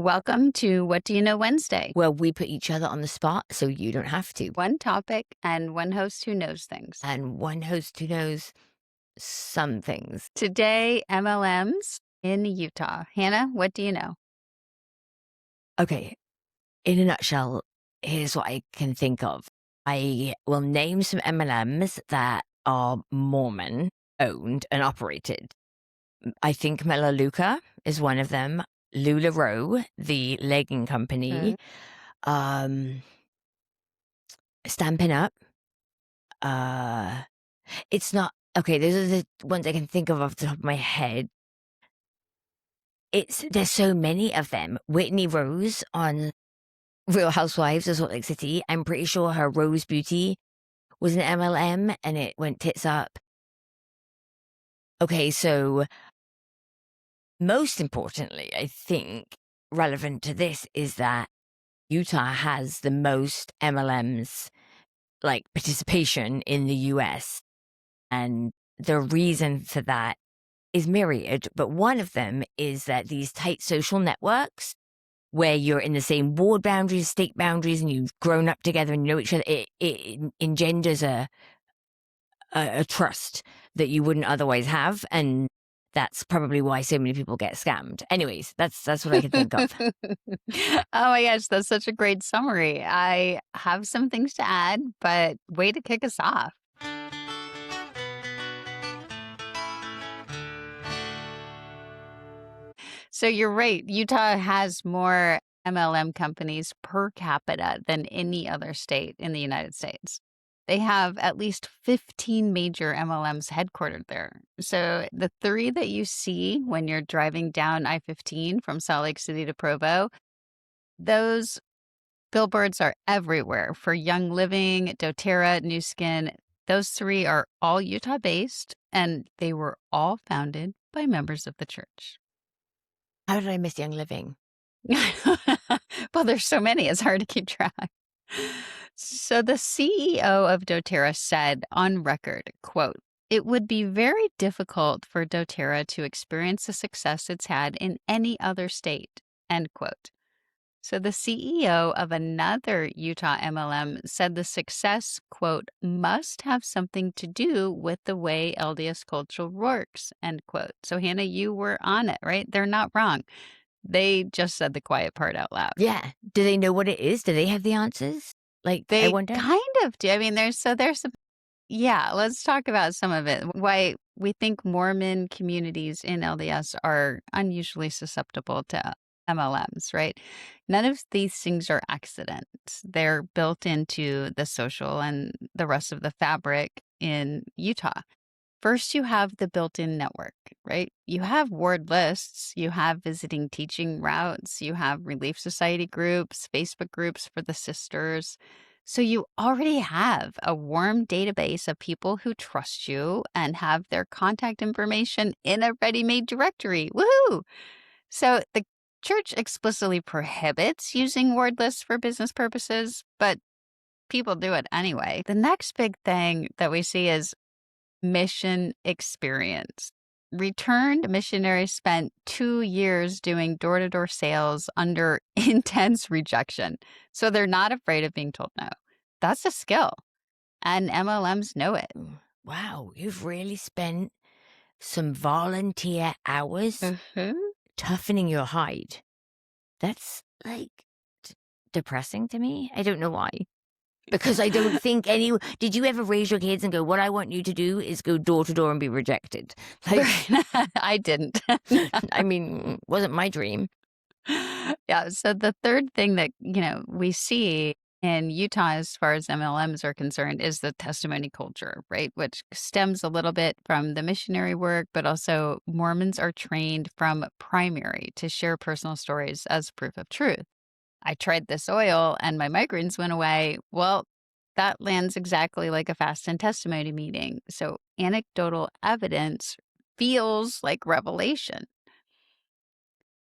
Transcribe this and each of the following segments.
Welcome to What Do You Know Wednesday? Well, we put each other on the spot so you don't have to. One topic and one host who knows things. And one host who knows some things. Today, MLMs in Utah. Hannah, what do you know? Okay, in a nutshell, here's what I can think of. I will name some MLMs that are Mormon owned and operated. I think Melaleuca is one of them. LuLaRoe, the legging company. Stampin Up. It's not okay. Those are the ones I can think of off the top of my head. There's so many of them. Whitney Rose on Real Housewives of Salt Lake City. I'm pretty sure her Rose Beauty was an MLM and it went tits up. Okay, so most importantly, I think relevant to this is that Utah has the most MLMs like participation in the US. And the reason for that is myriad, but one of them is that these tight social networks where you're in the same ward boundaries, state boundaries, and you've grown up together and you know each other, it engenders a trust that you wouldn't otherwise have. And that's probably why so many people get scammed. Anyways, that's what I can think of. Oh my gosh, that's such a great summary. I have some things to add, but way to kick us off. So you're right. Utah has more MLM companies per capita than any other state in the United States. They have at least 15 major MLMs headquartered there. So the three that you see when you're driving down I-15 from Salt Lake City to Provo, those billboards are everywhere for Young Living, doTERRA, New Skin. Those three are all Utah-based, and they were all founded by members of the church. How did I miss Young Living? Well, there's so many, it's hard to keep track. So the CEO of doTERRA said on record, quote, "It would be very difficult for doTERRA to experience the success it's had in any other state," end quote. So the CEO of another Utah MLM said the success, quote, "must have something to do with the way LDS culture works," end quote. So Hannah, you were on it, right? They're not wrong. They just said the quiet part out loud. Yeah. Do they know what it is? Do they have the answers? I They wonder. kind of do. I mean, there's some, yeah, let's talk about some of it. Why we think Mormon communities in LDS are unusually susceptible to MLMs, right? None of these things are accidents. They're built into the social and the rest of the fabric in Utah. First, you have the built-in network, right? You have ward lists, you have visiting teaching routes, you have Relief Society groups, Facebook groups for the sisters. So you already have a warm database of people who trust you and have their contact information in a ready-made directory. Woohoo! So the church explicitly prohibits using ward lists for business purposes, but people do it anyway. The next big thing that we see is mission experience. Returned missionaries spent 2 years doing door-to-door sales under intense rejection. So they're not afraid of being told no. That's a skill. And MLMs know it. Wow, you've really spent some volunteer hours toughening your hide. That's depressing to me. I don't know why. Because I don't think did you ever raise your kids and go, what I want you to do is go door to door and be rejected? I didn't. I mean, wasn't my dream. Yeah. So the third thing that, we see in Utah as far as MLMs are concerned is the testimony culture, right? Which stems a little bit from the missionary work, but also Mormons are trained from primary to share personal stories as proof of truth. I tried this oil and my migraines went away. Well, that lands exactly like a fast and testimony meeting. So anecdotal evidence feels like revelation.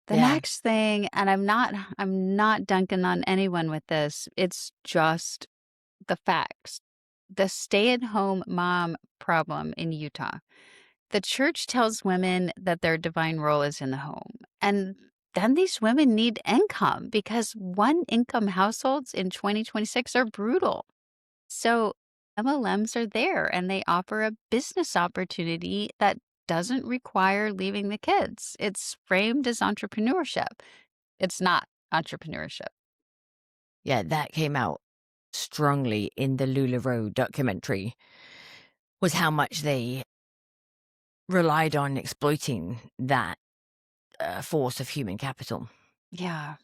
The next thing, and I'm not dunking on anyone with this, it's just the facts. The stay-at-home mom problem in Utah. The church tells women that their divine role is in the home. And then these women need income because one income households in 2026 are brutal. So MLMs are there and they offer a business opportunity that doesn't require leaving the kids. It's framed as entrepreneurship. It's not entrepreneurship. Yeah, that came out strongly in the LuLaRoe documentary, was how much they relied on exploiting that force of human capital. Yeah.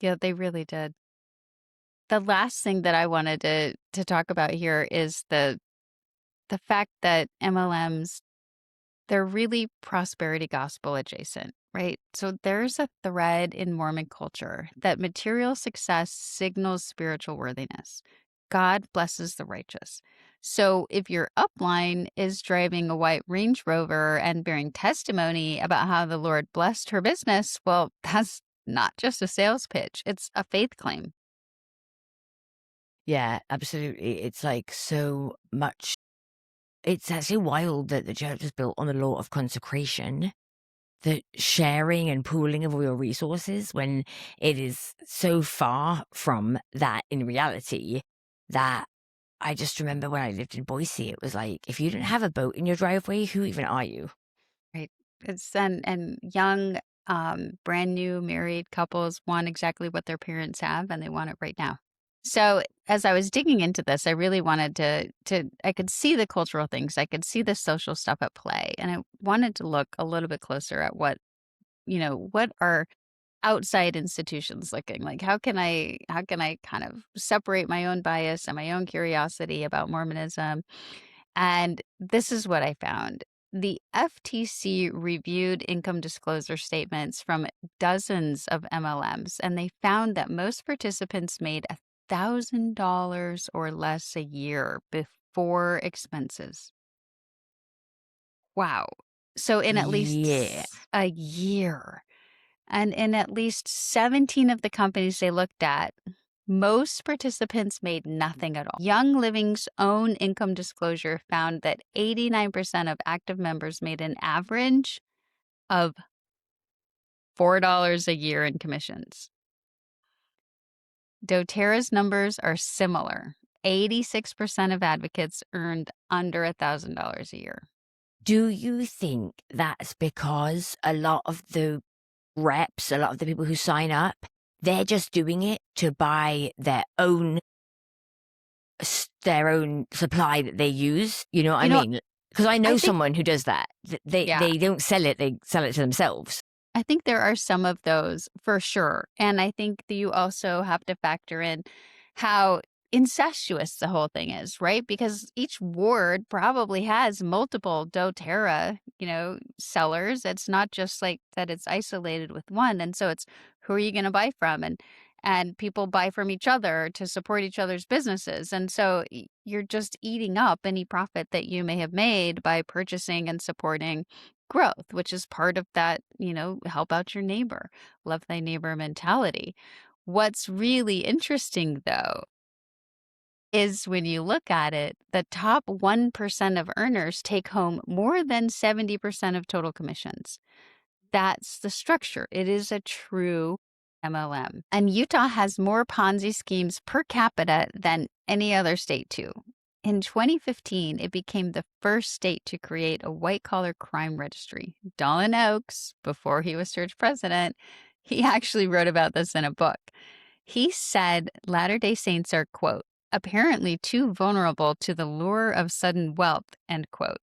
Yeah, they really did. The last thing that I wanted to talk about here is the fact that MLMs, they're really prosperity gospel adjacent, right? So there's a thread in Mormon culture that material success signals spiritual worthiness. God blesses the righteous. So if your upline is driving a white Range Rover and bearing testimony about how the Lord blessed her business, well, that's not just a sales pitch, it's a faith claim. Yeah, absolutely. It's like so much. It's actually wild that the church is built on the law of consecration, the sharing and pooling of all your resources, when it is so far from that in reality that I just remember when I lived in Boise, it was like, if you didn't have a boat in your driveway, who even are you? Right. It's and young, brand new married couples want exactly what their parents have, and they want it right now. So as I was digging into this, I really wanted to I could see the cultural things, I could see the social stuff at play, and I wanted to look a little bit closer at what are outside institutions looking like. How can I kind of separate my own bias and my own curiosity about Mormonism, and this is what I found. The FTC reviewed income disclosure statements from dozens of MLMs, and they found that most participants made $1,000 or less a year before expenses. Wow. So in at least Yeah. a year. And in at least 17 of the companies they looked at, most participants made nothing at all. Young Living's own income disclosure found that 89% of active members made an average of $4 a year in commissions. doTERRA's numbers are similar. 86% of advocates earned under $1,000 a year. Do you think that's because a lot of the reps, a lot of the people who sign up, they're just doing it to buy their own supply that they use? You know what I You know, mean? Because I I know think, someone who does that. yeah, They don't sell it; they sell it to themselves. I think there are some of those for sure. And I think that you also have to factor in how incestuous the whole thing is, right? Because each ward probably has multiple doTERRA, sellers. It's not just like that it's isolated with one. And so it's who are you going to buy from? And people buy from each other to support each other's businesses. And so you're just eating up any profit that you may have made by purchasing and supporting growth, which is part of that, help out your neighbor, love thy neighbor mentality. What's really interesting, though, is when you look at it, the top 1% of earners take home more than 70% of total commissions. That's the structure. It is a true MLM. And Utah has more Ponzi schemes per capita than any other state, too. In 2015, it became the first state to create a white collar crime registry. Dolan Oaks, before he was searched president, he actually wrote about this in a book. He said Latter-day Saints are, quote, apparently too vulnerable to the lure of sudden wealth, end quote,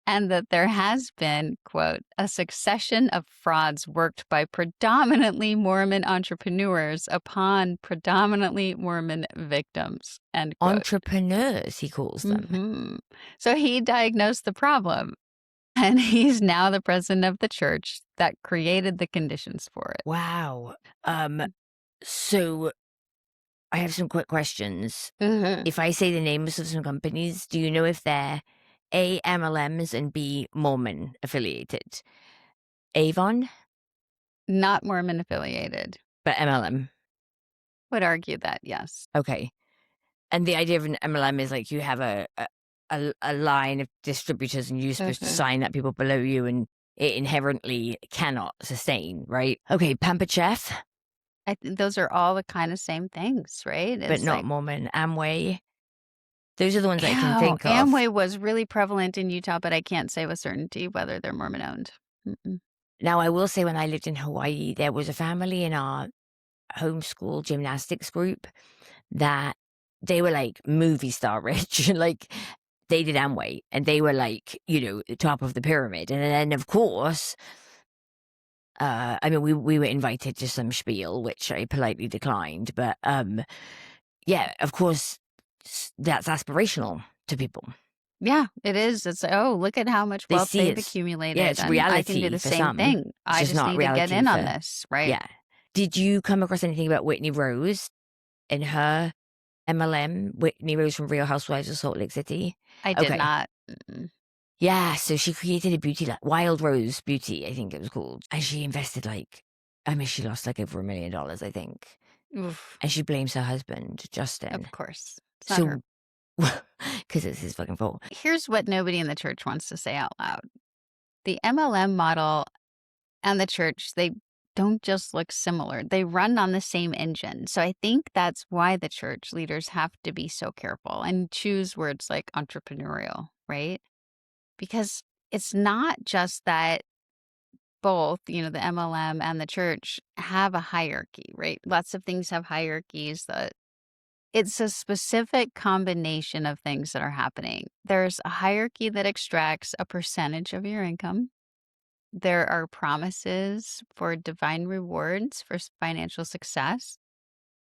and that there has been, quote, a succession of frauds worked by predominantly Mormon entrepreneurs upon predominantly Mormon victims, end quote. Entrepreneurs, he calls them. Hmm. So he diagnosed the problem, and he's now the president of the church that created the conditions for it. Wow. So I have some quick questions. Mhm. If I say the names of some companies, do you know if they're A, MLMs, and B, Mormon affiliated? Avon, Not Mormon affiliated. but MLM. Would argue that, yes. Okay. And the idea of an MLM is like you have a line of distributors and you're supposed to Mhm. sign up people below you and it inherently cannot sustain, right? Okay, Pampered Chef, I think those are all the kind of same things, right? but It's not like, Mormon. Amway. Those are the ones I can oh, think of. Amway was really prevalent in Utah, but I can't say with certainty whether they're Mormon owned. Mm-mm. Now, I will say when I lived in Hawaii, there was a family in our homeschool gymnastics group that they were like movie star rich. Like they did Amway and they were like, the top of the pyramid. And then, of course, I mean, we were invited to some spiel, which I politely declined. But yeah, of course, that's aspirational to people. Yeah, it is. It's, oh, look at how much They wealth see they've yeah, accumulated, it's and I can do reality the for same some. thing. It's I just just not need to get reality in on for, this, right? yeah. Did you come across anything about Whitney Rose in her MLM? Whitney Rose from Real Housewives of Salt Lake City? I did Okay. not. Mm-mm. Yeah, so she created a beauty, like Wild Rose Beauty, I think it was called. And she invested she lost like over $1 million, I think. Oof, And she blames her husband, Justin. of course. It's not her. So, because it's his fucking fault. Here's what nobody in the church wants to say out loud. The MLM model and the church, they don't just look similar. They run on the same engine. So I think that's why the church leaders have to be so careful and choose words like entrepreneurial, right? Because it's not just that both, the MLM and the church have a hierarchy, right? Lots of things have hierarchies. That it's a specific combination of things that are happening. There's a hierarchy that extracts a percentage of your income. There are promises for divine rewards for financial success.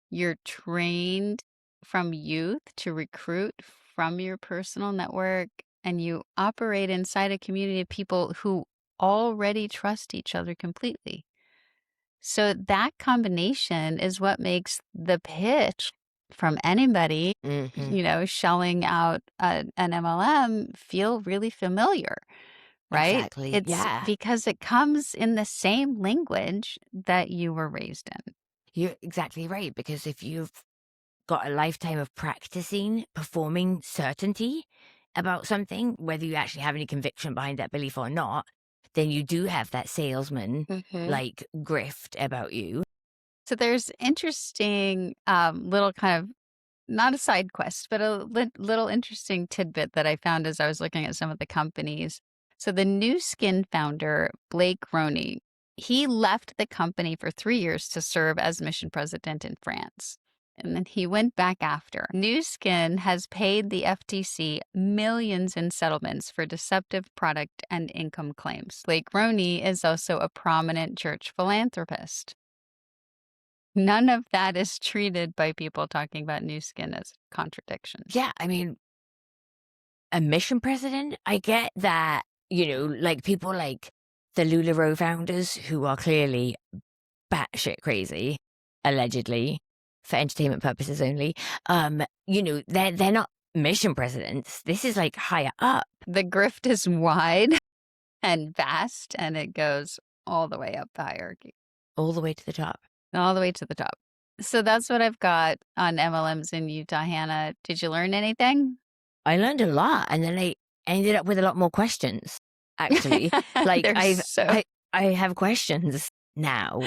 You're trained from youth to recruit from your personal network, and you operate inside a community of people who already trust each other completely. So that combination is what makes the pitch from anybody, Hmm. shelling out an MLM feel really familiar, right? Exactly. It's Yeah. because it comes in the same language that you were raised in. You're exactly right. Because if you've got a lifetime of practicing, performing certainty about something, whether you actually have any conviction behind that belief or not, then you do have that salesman Mhm. like grift about you. So there's interesting little kind of not a side quest, but a little interesting tidbit that I found as I was looking at some of the companies. So the New Skin founder, Blake Roney, he left the company for 3 years to serve as mission president in France. And then he went back after. New Skin has paid the FTC millions in settlements for deceptive product and income claims. Blake Roney is also a prominent church philanthropist. None of that is treated by people talking about New Skin as contradictions. Yeah. I mean, a mission president, I get that, like people like the LuLaRoe founders who are clearly batshit crazy, allegedly, for entertainment purposes only. They're not mission presidents. This is like higher up. The grift is wide and vast, and it goes all the way up the hierarchy, All the way to the top. all the way to the top. So that's what I've got on MLMs in Utah, Hannah. Did you learn anything? I learned a lot, and then I ended up with a lot more questions. Actually, like There's so I have questions now.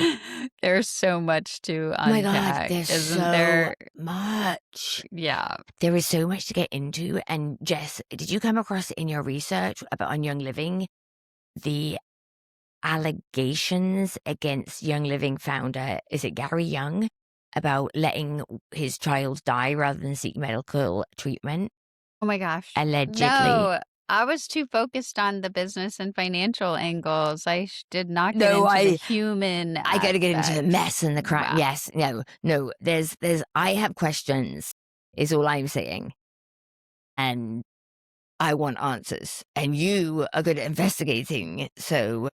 there's so much to Oh my God, unpack, there's isn't so there? much. Yeah. There is so much to get into. And Jess, did you come across in your research about on Young Living the allegations against Young Living founder, is it Gary Young, about letting his child die rather than seek medical treatment? Oh my gosh. Allegedly. No, I was too focused on the business and financial angles. I did not get No, into the I human got to get into the aspect. mess and the crime. Wow. Yes, no. I have questions, is all I'm saying, and I want answers, and you are good at investigating. So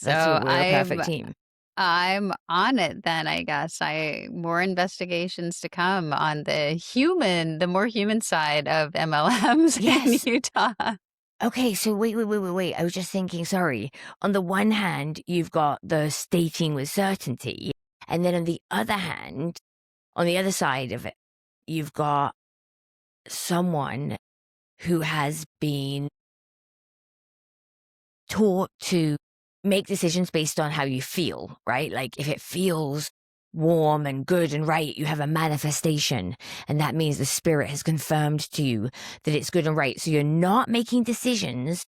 that's So we're a perfect team. I'm on it then, I guess. I more investigations to come on the more human side of MLMs in Yes. Utah. Okay, so wait. I was just thinking, sorry. On the one hand, you've got the stating with certainty. And then on the other hand, on the other side of it, you've got someone who has been taught to make decisions based on how you feel, right? Like if it feels warm and good and right, you have a manifestation. And that means the spirit has confirmed to you that it's good and right. So you're not making decisions,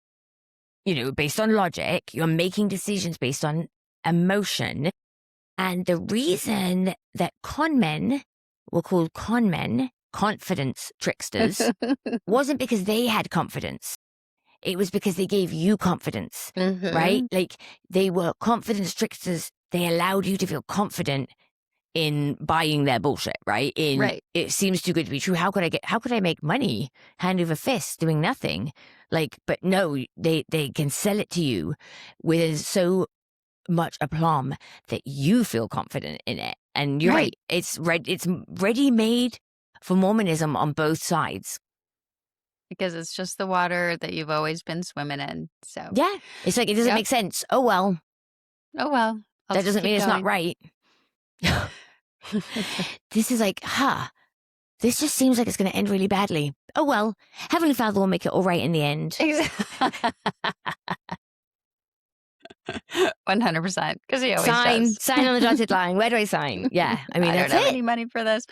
based on logic. You're making decisions based on emotion. And the reason that con men were called con men, confidence tricksters, wasn't because they had confidence. It was because they gave you confidence, right? Like they were confidence tricksters. They allowed you to feel confident in buying their bullshit, right? Right. It seems too good to be true. How could I make money hand over fist doing nothing? Like, but no, they can sell it to you with so much aplomb that you feel confident in it. And you're right. It's ready made for Mormonism on both sides. Because it's just the water that you've always been swimming in. So yeah, it's like, it doesn't make sense. Oh, well. That doesn't mean it's not right. This is like, this just seems like it's going to end really badly. Oh, well, Heavenly Father will make it all right in the end. 100%. Because he always does. Sign on the dotted line. Where do I sign? Yeah. I mean, I that's don't have it. any money for this.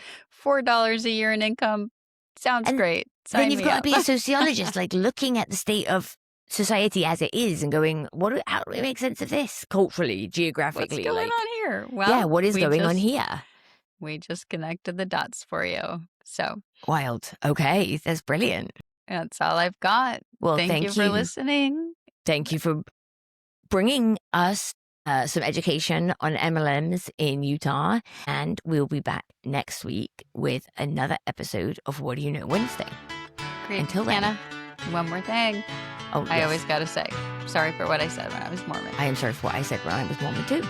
$4 a year in income. Sounds great. Sign then you've got to be up. a sociologist, like looking at the state of society as it is and going, how do we make sense of this culturally, geographically? What's going on here? Well, yeah, what is going on here? We just connected the dots for you. So wild. Okay, that's brilliant. That's all I've got. Well, thank you for listening. Thank you for bringing us some education on MLMs in Utah. And we'll be back next week with another episode of What Do You Know Wednesday. Great. Until then. Hannah, one more thing. Oh, I always got to say, sorry for what I said when I was Mormon. I am sorry for what I said when I was Mormon too.